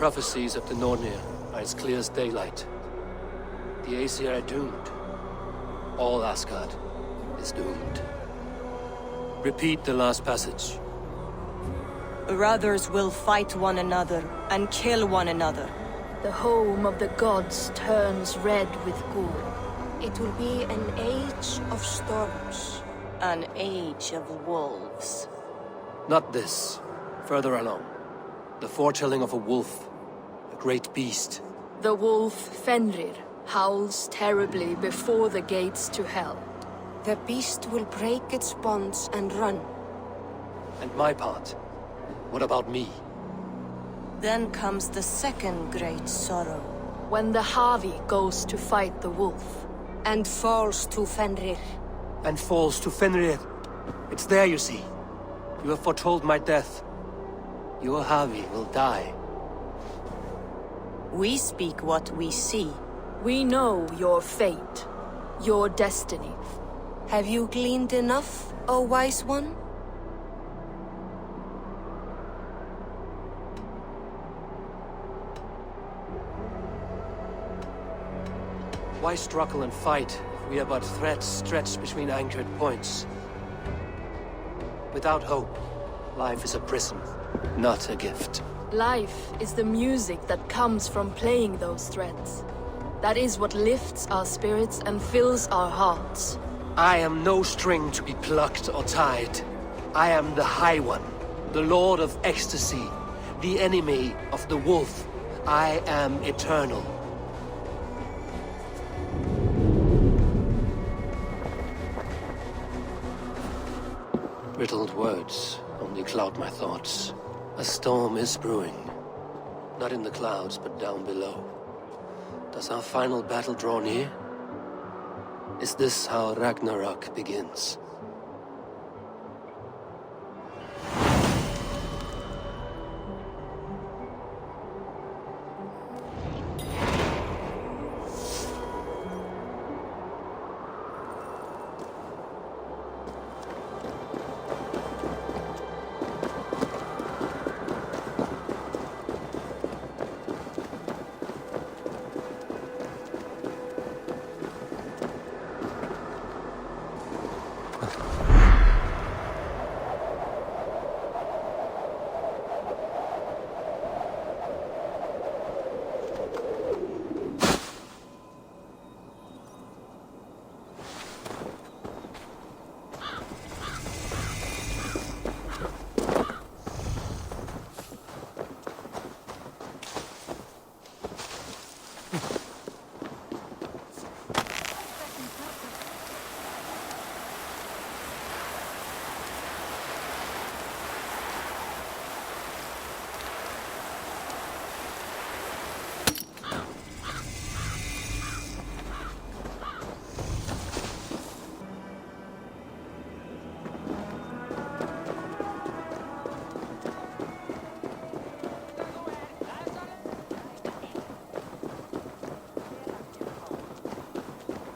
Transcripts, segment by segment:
prophecies of the Nornir are as clear as daylight. The Aesir are doomed. All Asgard is doomed. Repeat the last passage. Brothers will fight one another and kill one another. The home of the gods turns red with gore. It will be an age of storms. An age of wolves. Not this. Further along. The foretelling of a wolf. A great beast. The wolf Fenrir howls terribly before the gates to hell. The beast will break its bonds and run. And my part? What about me? Then comes the second great sorrow. When the Havi goes to fight the wolf. And falls to Fenrir. And falls to Fenrir. It's there, you see. You have foretold my death. Your Havi will die. We speak what we see. We know your fate. Your destiny. Have you gleaned enough, O wise one? Why struggle and fight if we are but threads stretched between anchored points? Without hope, life is a prison, not a gift. Life is the music that comes from playing those threads. That is what lifts our spirits and fills our hearts. I am no string to be plucked or tied. I am the High One, the Lord of Ecstasy, the enemy of the Wolf. I am eternal. Riddled words only cloud my thoughts. A storm is brewing. Not in the clouds, but down below. Does our final battle draw near? Is this how Ragnarok begins?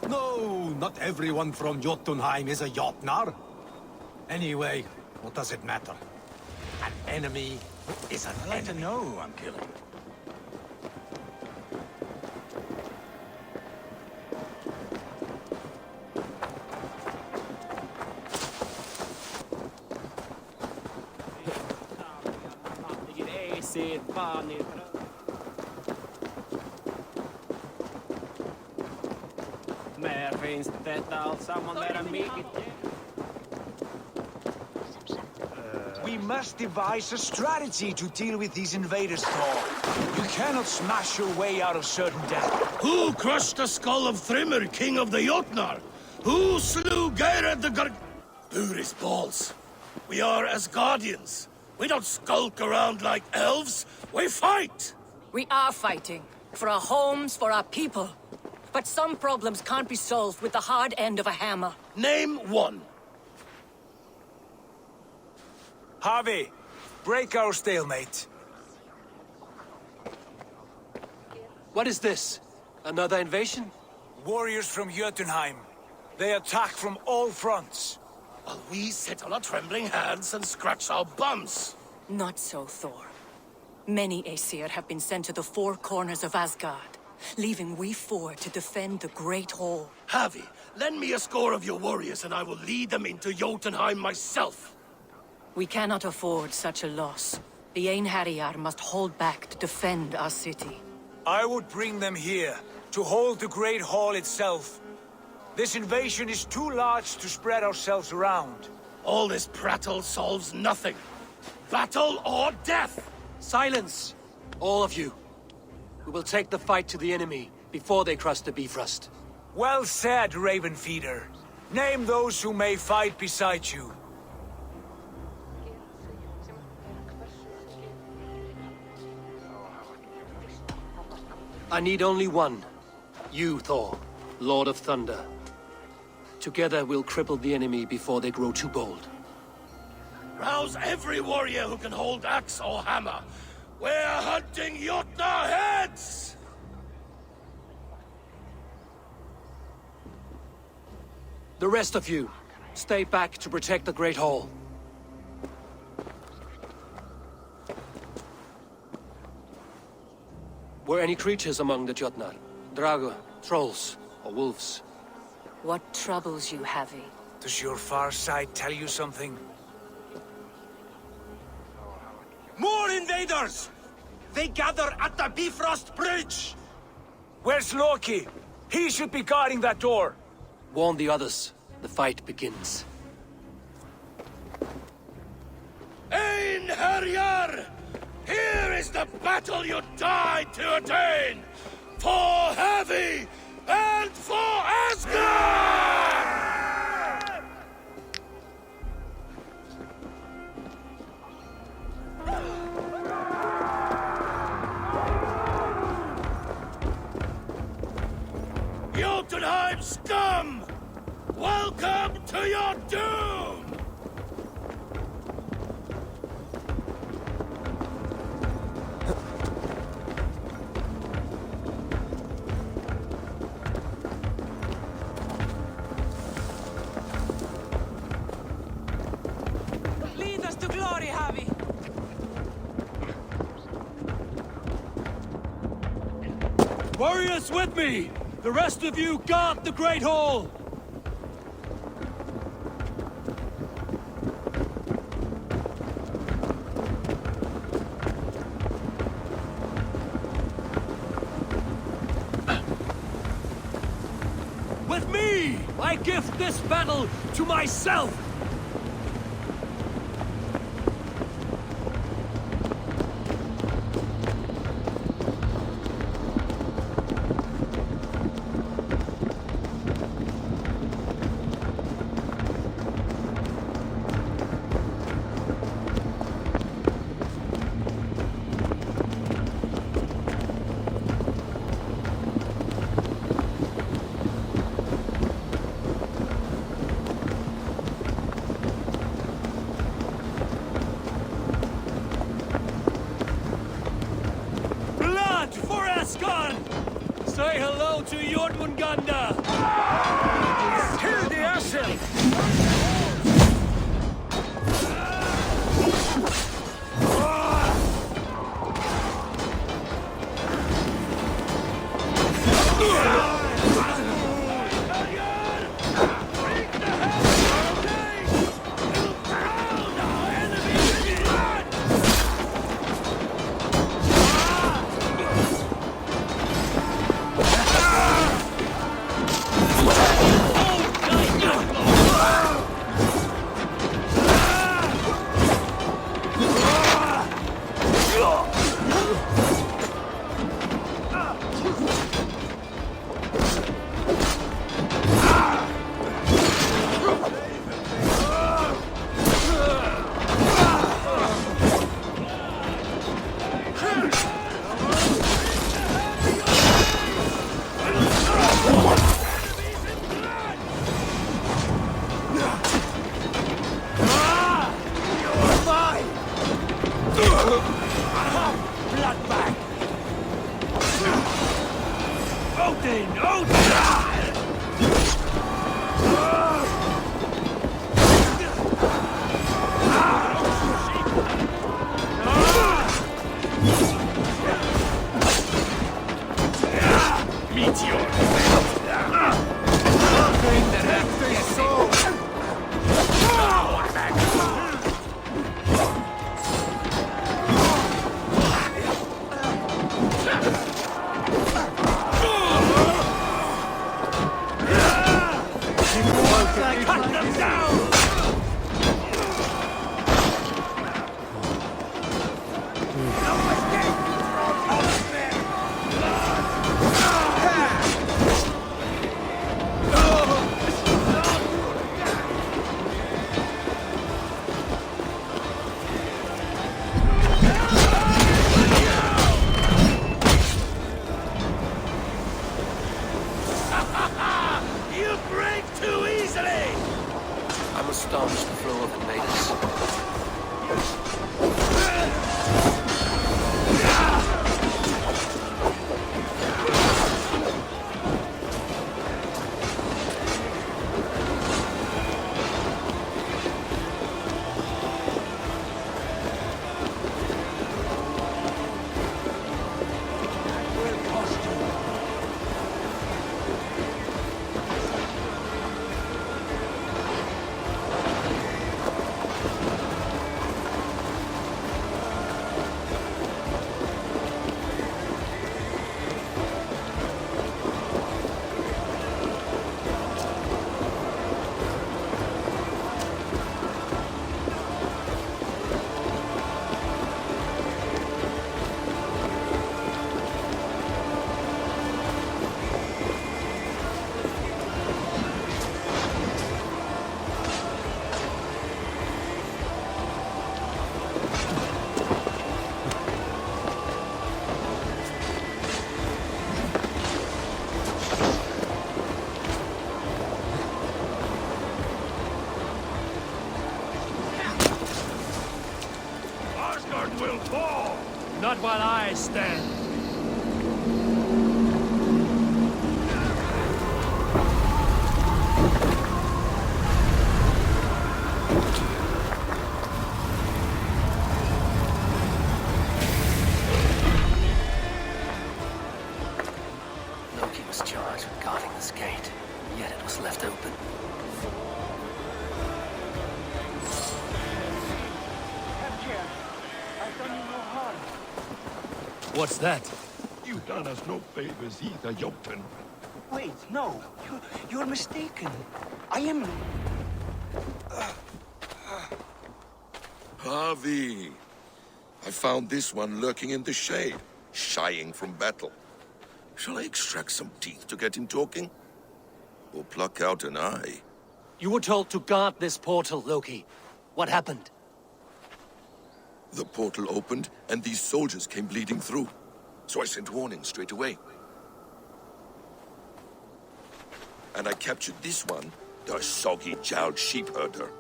No, not everyone from Jotunheim is a Jotnar. Anyway, what does it matter? An enemy is an enemy. I'd like to know who I'm killing. We must devise a strategy to deal with these invaders, Thor. You cannot smash your way out of certain death. Who crushed the skull of Thrymr, king of the Jotnar? Who slew Geirad the Buri's balls. We are Asgardians. We don't skulk around like elves. We fight! We are fighting. For our homes, for our people. But some problems can't be solved with the hard end of a hammer. Name one. Harvey, break our stalemate. What is this? Another invasion? Warriors from Jotunheim. They attack from all fronts. While we sit on our trembling hands and scratch our bums. Not so, Thor. Many Aesir have been sent to the four corners of Asgard, leaving we four to defend the Great Hall. Havi, lend me a score of your warriors and I will lead them into Jotunheim myself. We cannot afford such a loss. The Einherjar must hold back to defend our city. I would bring them here, to hold the Great Hall itself. This invasion is too large to spread ourselves around. All this prattle solves nothing. Battle or death! Silence! All of you. We will take the fight to the enemy before they cross the Bifrost. Well said, Ravenfeeder. Name those who may fight beside you. I need only one. You, Thor, Lord of Thunder. Together we'll cripple the enemy before they grow too bold. Rouse every warrior who can hold axe or hammer. We're hunting Jotnar heads! The rest of you, stay back to protect the Great Hall. Were any creatures among the Jotnar? Drago, trolls, or wolves? What troubles you, Havi? Does your far side tell you something? More invaders! They gather at the Bifrost Bridge! Where's Loki? He should be guarding that door. Warn the others. The fight begins. Einherjar! Here is the battle you died to attain! For Havi and for Asgard! Jotunheim scum! Welcome to your doom! Lead us to glory, Havi! Warriors with me! The rest of you guard the Great Hall! With me! I gift this battle to myself! Asgard! Say hello to Jormungandr! Kill the Ashen! while I stand. Loki was charged with guarding this gate, yet it was left open. What's that? You done us no favors either, Jotun. Wait, no. You're mistaken. I am... Harvey! I found this one lurking in the shade, shying from battle. Shall I extract some teeth to get him talking? Or pluck out an eye? You were told to guard this portal, Loki. What happened? The portal opened, and these soldiers came bleeding through. So I sent warning straight away. And I captured this one, the soggy-jowled sheep herder.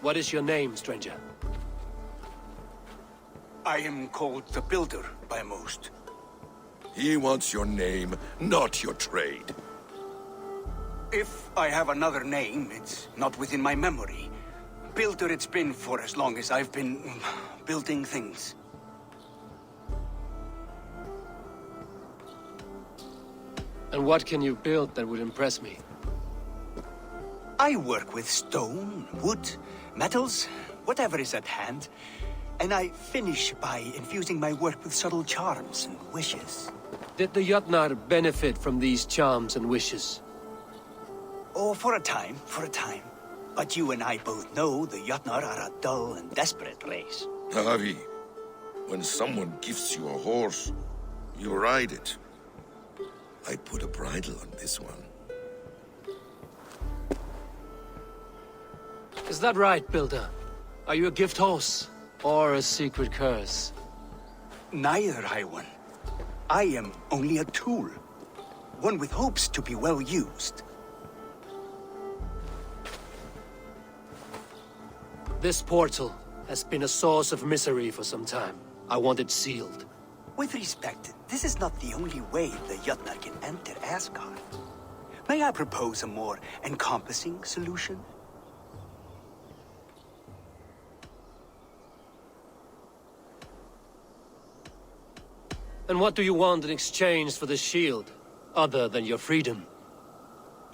What is your name, stranger? I am called the Builder by most. He wants your name, not your trade. If I have another name, it's not within my memory. Builder it's been for as long as I've been building things. And what can you build that would impress me? I work with stone, wood, metals, whatever is at hand. And I finish by infusing my work with subtle charms and wishes. Did the Jotnar benefit from these charms and wishes? Oh, for a time, for a time. But you and I both know the Jotnar are a dull and desperate race. Harvey, when someone gifts you a horse, you ride it. I put a bridle on this one. Is that right, Builder? Are you a gift horse? Or a secret curse? Neither, High One. I am only a tool. One with hopes to be well used. This portal has been a source of misery for some time. I want it sealed. With respect, this is not the only way the Jotnar can enter Asgard. May I propose a more encompassing solution? And what do you want in exchange for the shield, other than your freedom?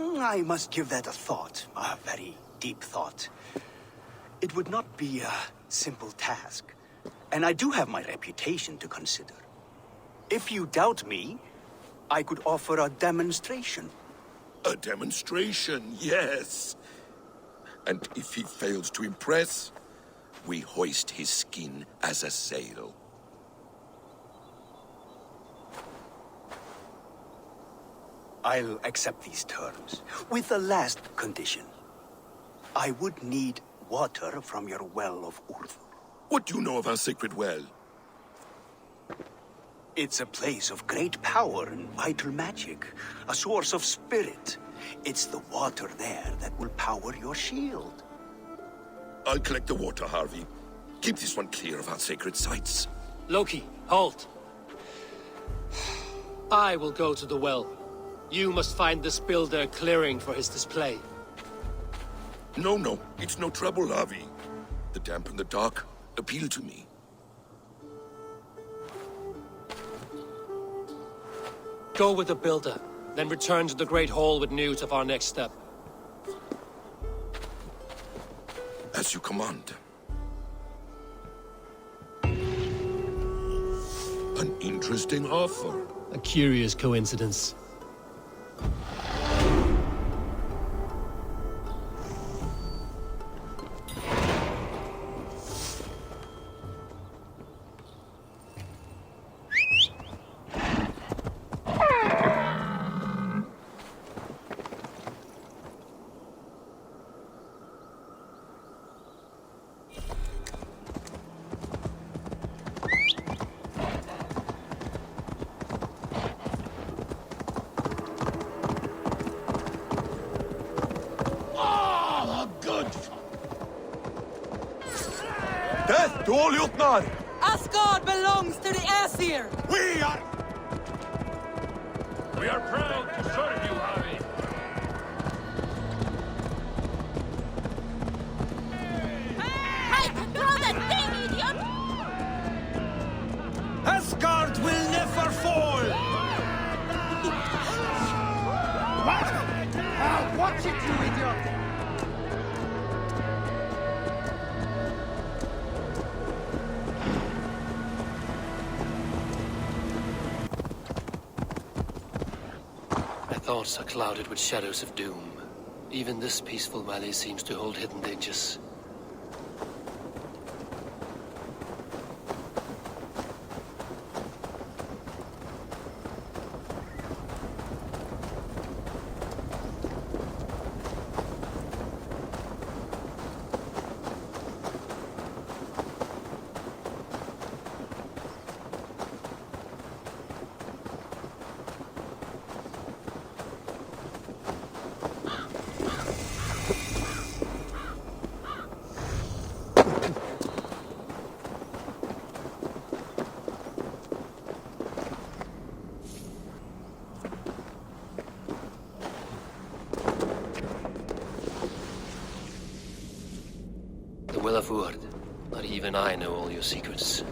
I must give that a thought, a very deep thought. It would not be a simple task, and I do have my reputation to consider. If you doubt me, I could offer a demonstration. A demonstration, yes. And if he fails to impress, we hoist his skin as a sail. I'll accept these terms, with the last condition. I would need water from your well of Urthur. What do you know of our sacred well? It's a place of great power and vital magic, a source of spirit. It's the water there that will power your shield. I'll collect the water, Harvey. Keep this one clear of our sacred sites. Loki, halt! I will go to the well. You must find this builder clearing for his display. No, it's no trouble, Harvey. The damp and the dark appeal to me. Go with the builder, then return to the Great Hall with news of our next step. As you command. An interesting offer. A curious coincidence. all Jotnar! Asgard belongs to the Aesir! We are... We are proud to serve you, Harry. Throw that thing, idiot! Asgard will never fall! What? Watch it, you idiot! My thoughts are clouded with shadows of doom. Even this peaceful valley seems to hold hidden dangers. The Will of Wood. Not even I know all your secrets.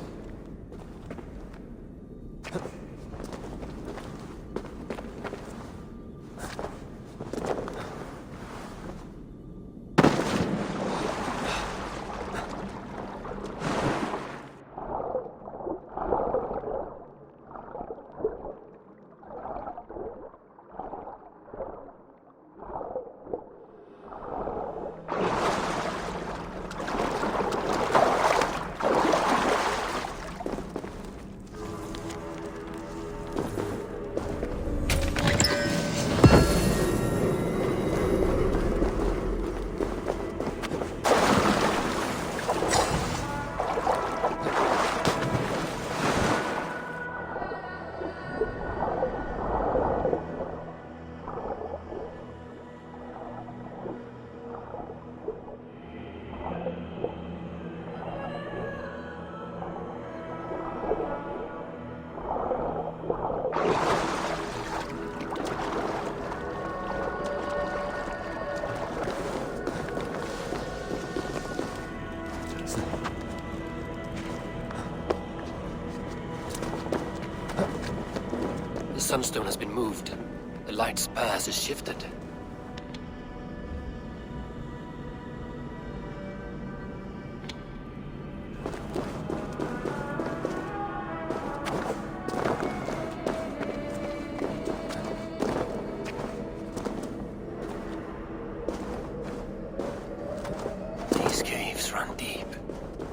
The sunstone has been moved. The light's path is shifted. These caves run deep.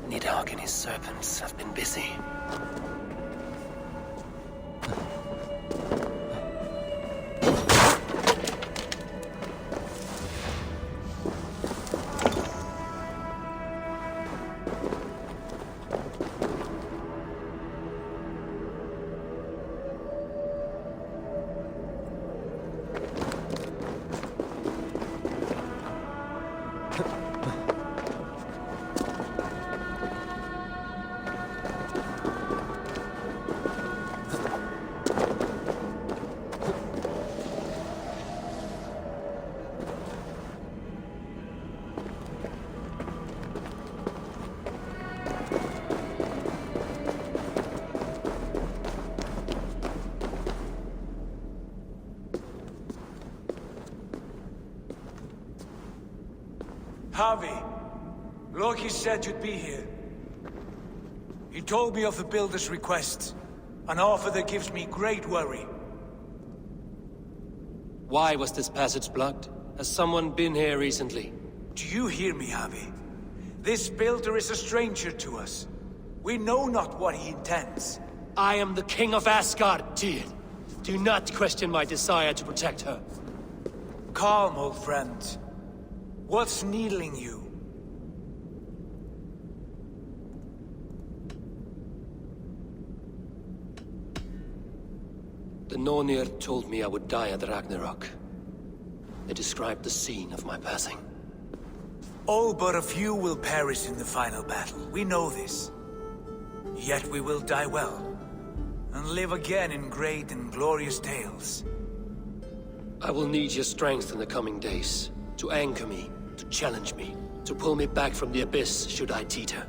Nidhogg and his serpents have been busy. Harvey, Loki said you'd be here. He told me of the Builder's request, an offer that gives me great worry. Why was this passage blocked? Has someone been here recently? Do you hear me, Harvey? This Builder is a stranger to us. We know not what he intends. I am the King of Asgard, Tyr. Do not question my desire to protect her. Calm, old friend. What's needling you? The Nornir told me I would die at Ragnarok. They described the scene of my passing. All but a few will perish in the final battle. We know this. Yet we will die well, and live again in great and glorious tales. I will need your strength in the coming days, to anchor me, to challenge me, to pull me back from the abyss should I teeter.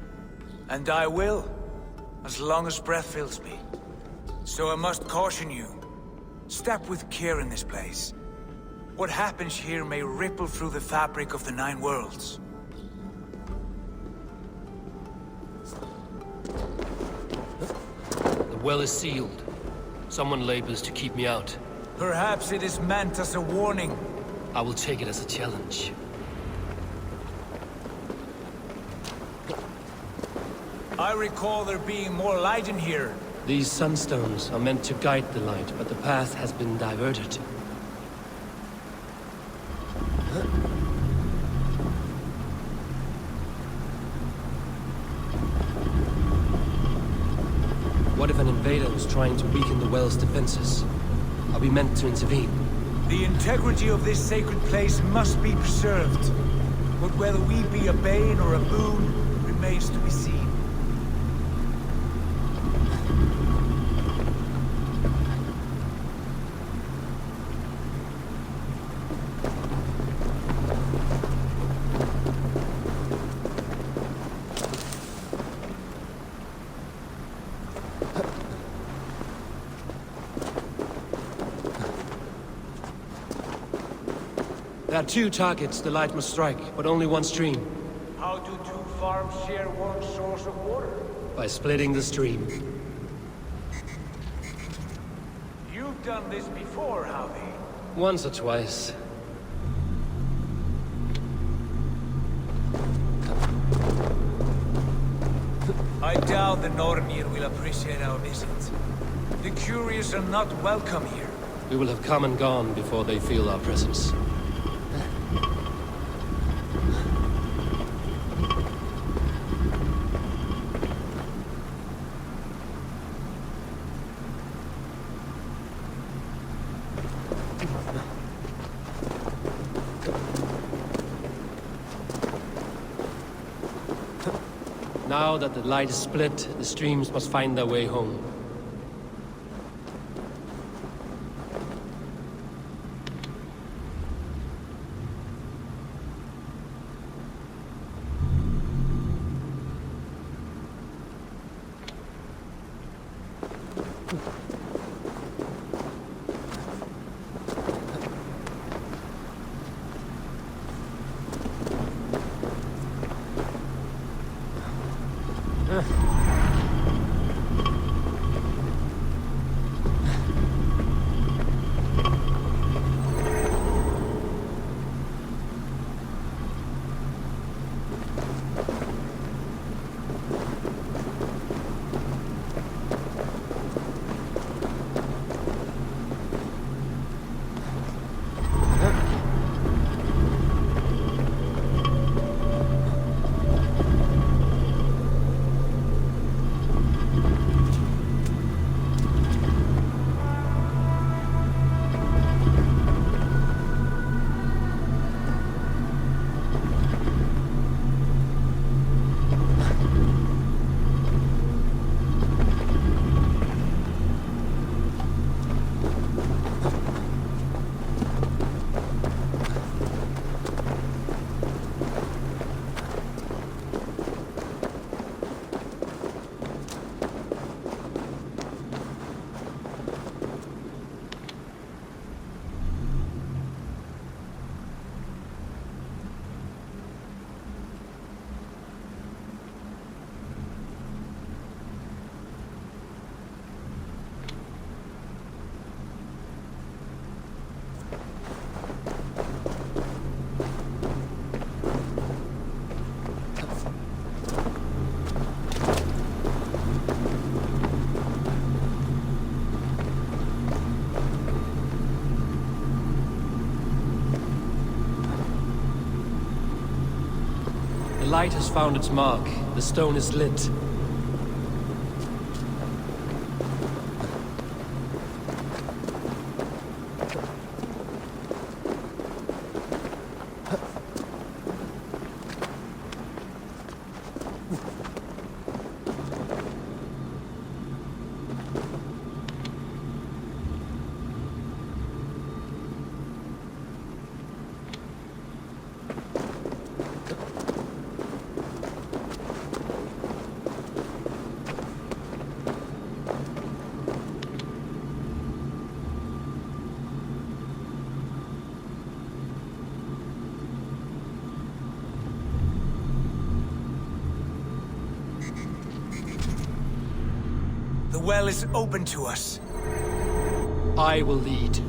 And I will, as long as breath fills me. So I must caution you, step with care in this place. What happens here may ripple through the fabric of the Nine Worlds. The well is sealed. Someone labors to keep me out. Perhaps it is meant as a warning. I will take it as a challenge. I recall there being more light in here. These sunstones are meant to guide the light, but the path has been diverted. What if an invader was trying to weaken the well's defenses? Are we meant to intervene? The integrity of this sacred place must be preserved. But whether we be a bane or a boon remains to be seen. There are two targets the light must strike, but only one stream. How do two farms share one source of water? By splitting the stream. You've done this before, Javi. Once or twice. I doubt the Nornir will appreciate our visit. The curious are not welcome here. We will have come and gone before they feel our presence. Now that the light is split, the streams must find their way home. The light has found its mark. The stone is lit. well is open to us. I will lead.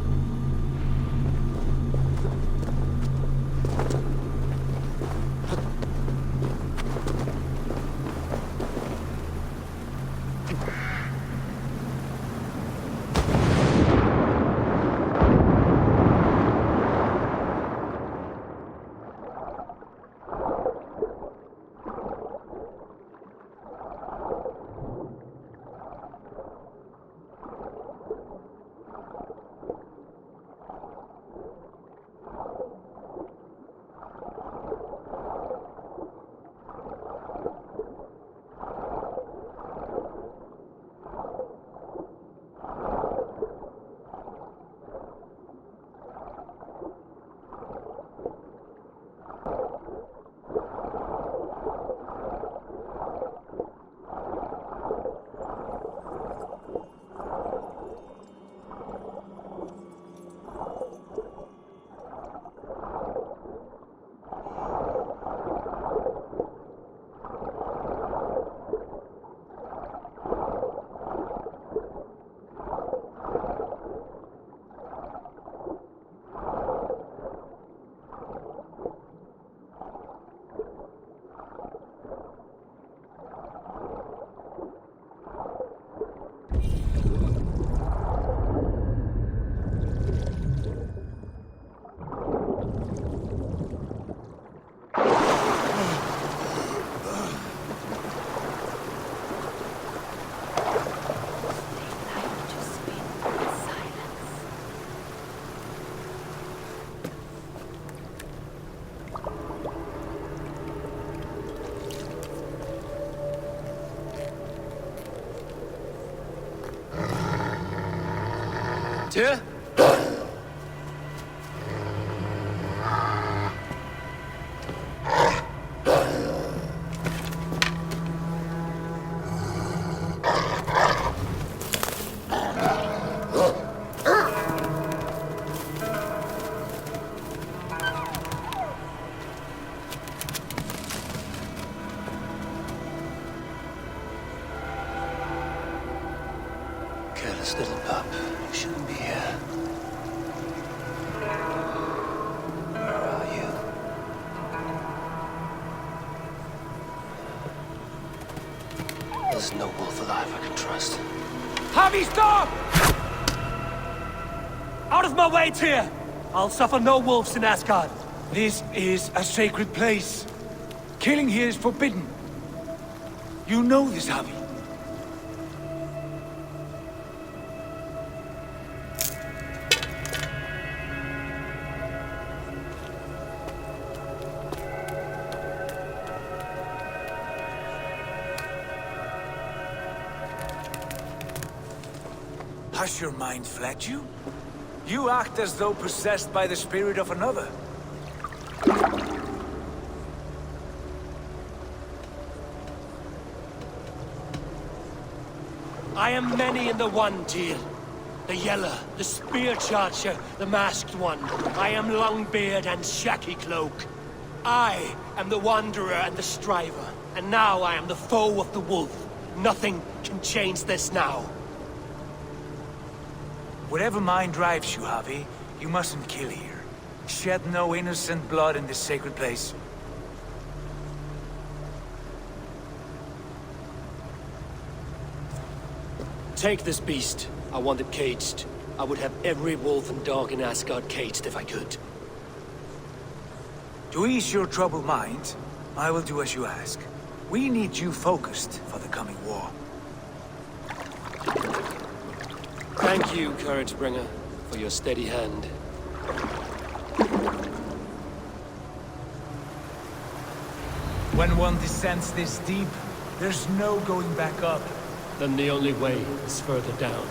Tyr? Careless little pup. You shouldn't be here. Where are you? There's no wolf alive I can trust. Javi, stop! Out of my way, Tyr! I'll suffer no wolves in Asgard. This is a sacred place. Killing here is forbidden. You know this, Javi. Has your mind fled you? You act as though possessed by the spirit of another. I am many in the one, Tyr. The Yeller, the Spear Charger, the Masked One. I am Longbeard and Shaky Cloak. I am the Wanderer and the Striver. And now I am the foe of the Wolf. Nothing can change this now. Whatever mind drives you, Javi, you mustn't kill here. Shed no innocent blood in this sacred place. Take this beast. I want it caged. I would have every wolf and dog in Asgard caged if I could. To ease your troubled mind, I will do as you ask. We need you focused for the coming war. Thank you, Courage Bringer, for your steady hand. When one descends this deep, there's no going back up. Then the only way is further down.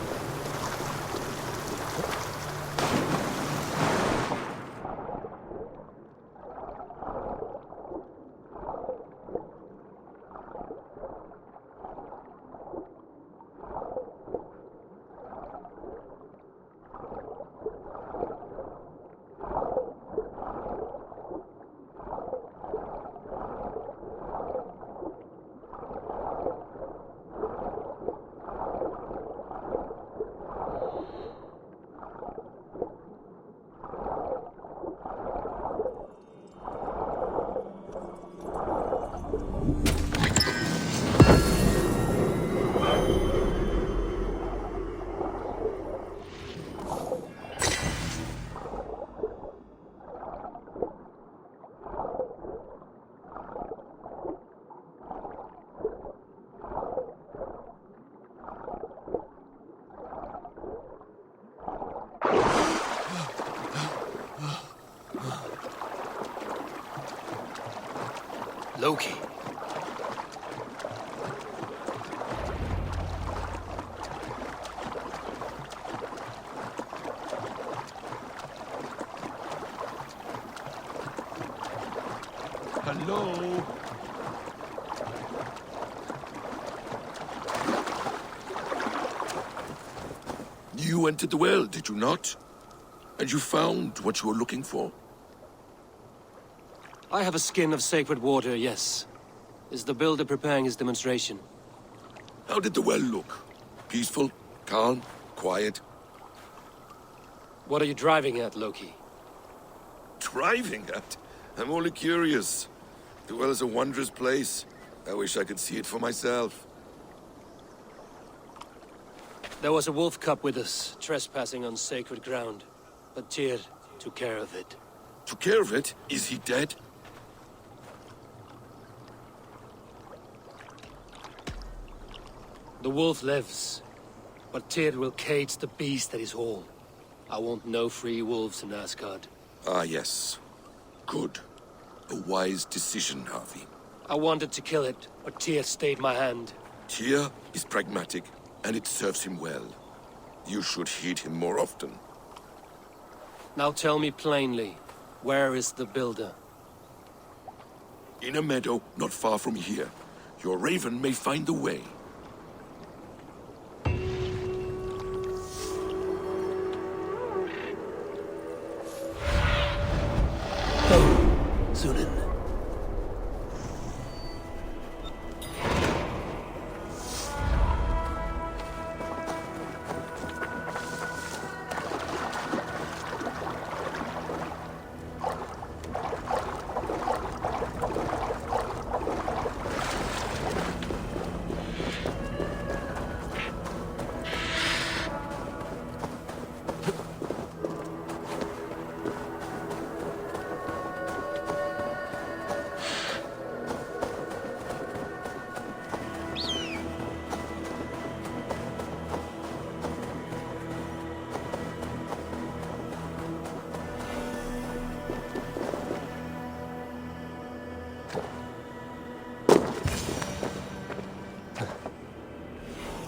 Loki. Hello? You entered the well, did you not? And you found what you were looking for? I have a skin of sacred water, yes. Is the builder preparing his demonstration? How did the well look? Peaceful? Calm? Quiet? What are you driving at, Loki? Driving at? I'm only curious. The well is a wondrous place. I wish I could see it for myself. There was a wolf cub with us, trespassing on sacred ground. But Tyr took care of it. Took care of it? Is he dead? The wolf lives, but Tyr will cage the beast at his hall. I want no free wolves in Asgard. Ah, yes. Good. A wise decision, Harvey. I wanted to kill it, but Tyr stayed my hand. Tyr is pragmatic, and it serves him well. You should heed him more often. Now tell me plainly, where is the builder? In a meadow not far from here. Your raven may find the way. Sunan.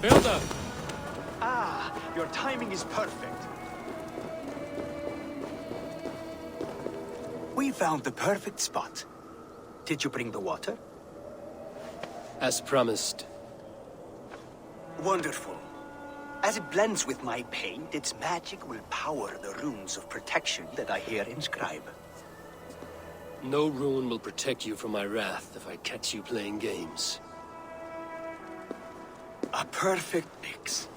Builder! Ah, your timing is perfect. We found the perfect spot. Did you bring the water? As promised. Wonderful. As it blends with my paint, its magic will power the runes of protection that I here inscribe. No rune will protect you from my wrath if I catch you playing games. A perfect mix.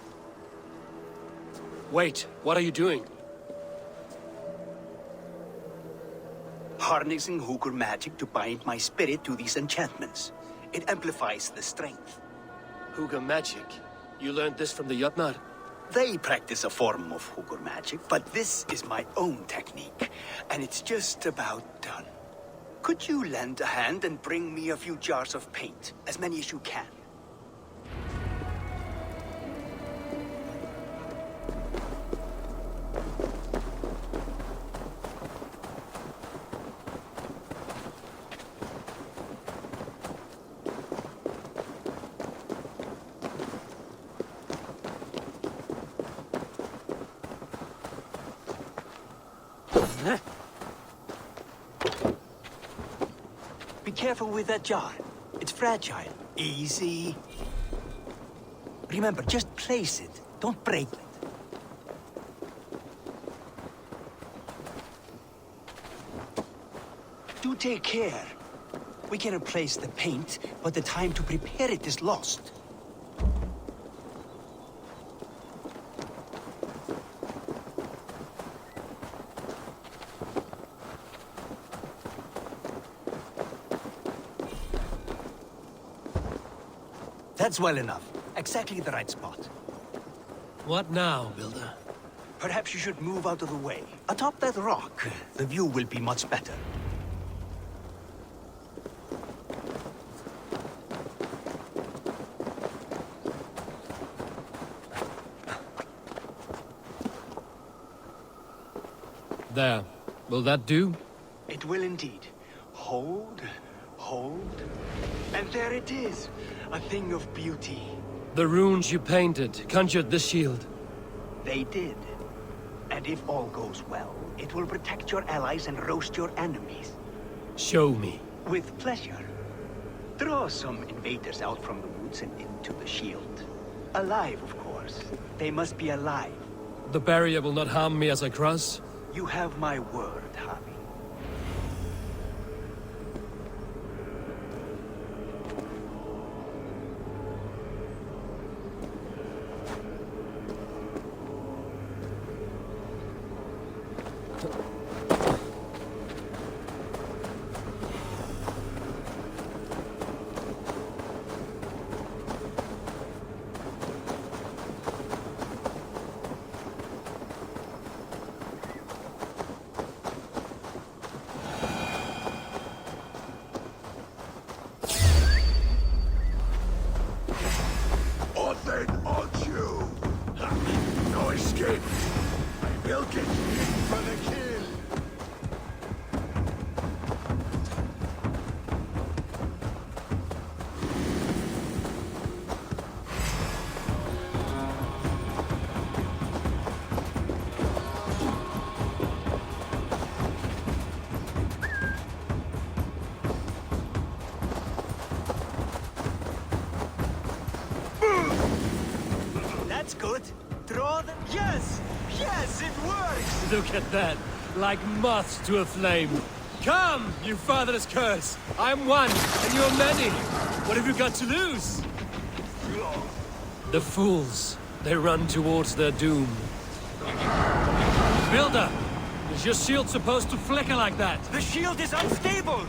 Wait, what are you doing? Harnessing Hooker magic to bind my spirit to these enchantments. It amplifies the strength. Huga magic? You learned this from the Jotnar? They practice a form of Hooker magic, but this is my own technique, and it's just about done. Could you lend a hand and bring me a few jars of paint? As many as you can. Be careful with that jar. It's fragile. Easy. Remember, just place it. Don't break it. Do take care. We can replace the paint, but the time to prepare it is lost. That's well enough. Exactly the right spot. What now, Builder? Perhaps you should move out of the way. Atop that rock, the view will be much better. There. Will that do? It will indeed. Hold, hold. And there it is, a thing of beauty. The runes you painted conjured the shield. They did. And if all goes well, it will protect your allies and roast your enemies. Show me. With pleasure. Draw some invaders out from the woods and into the shield. Alive, of course. They must be alive. The barrier will not harm me as I cross? You have my word, Javi. No escape. I built it for the kill. That's good. Draw them. Yes! Yes, it works! Look at that. Like moths to a flame. Come, you fatherless curse. I'm one, and you're many. What have you got to lose? The fools. They run towards their doom. Builder! Is your shield supposed to flicker like that? The shield is unstable!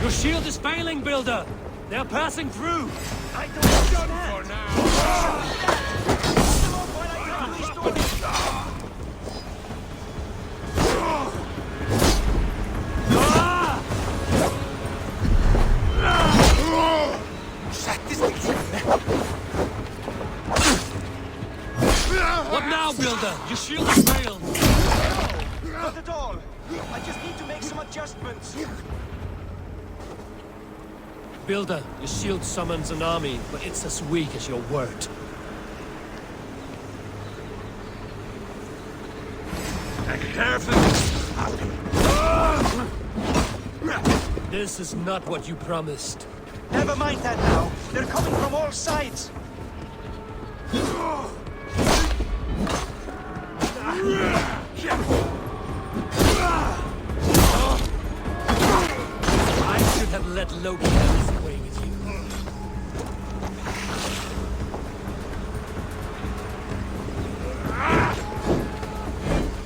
Your shield is failing, Builder! They're passing through! I don't understand. For now. What now, Builder? Your shield has failed! No, not at all. I just need to make some adjustments. Builder, your shield summons an army, but it's as weak as your word. This is not what you promised. Never mind that now. They're coming from all sides. I should have let Loki have his way with you.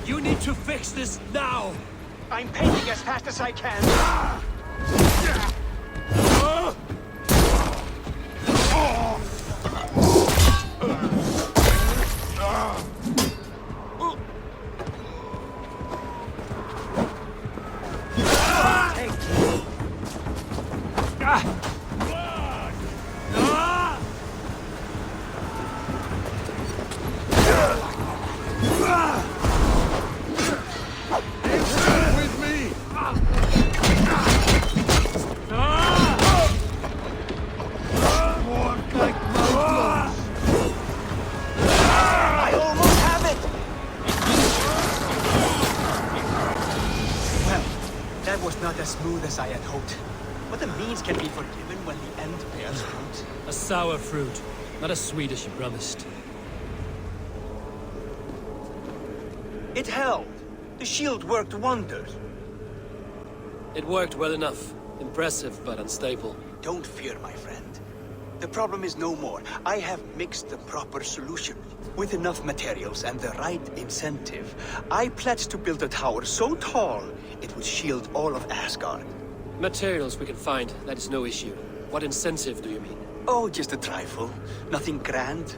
You need to fix this now! I'm painting as fast as I can. As smooth as I had hoped. But the means can be forgiven when the end bears fruit. A sour fruit, not as sweet as you promised. It held. The shield worked wonders. It worked well enough. Impressive, but unstable. Don't fear, my friend. The problem is no more. I have mixed the proper solution. With enough materials and the right incentive, I pledge to build a tower so tall it would shield all of Asgard. Materials we can find, that is no issue. What incentive do you mean? Oh, just a trifle. Nothing grand.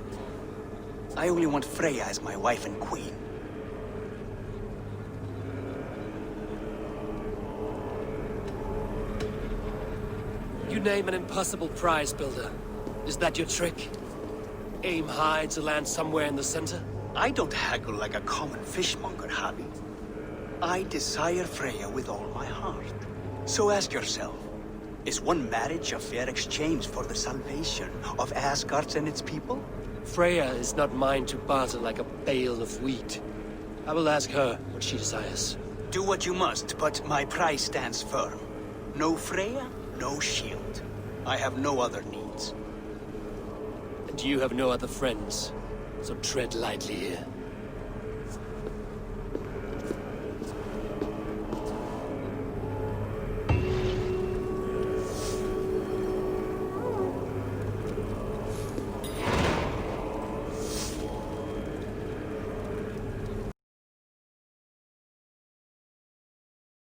I only want Freya as my wife and queen. You name an impossible prize, Builder. Is that your trick? Aim high to land somewhere in the center? I don't haggle like a common fishmonger, Javi. I desire Freya with all my heart. So ask yourself, is one marriage a fair exchange for the salvation of Asgard and its people? Freya is not mine to barter like a bale of wheat. I will ask her what she desires. Do what you must, but my price stands firm. No Freya, no shield. I have no other needs. And you have no other friends, so tread lightly here.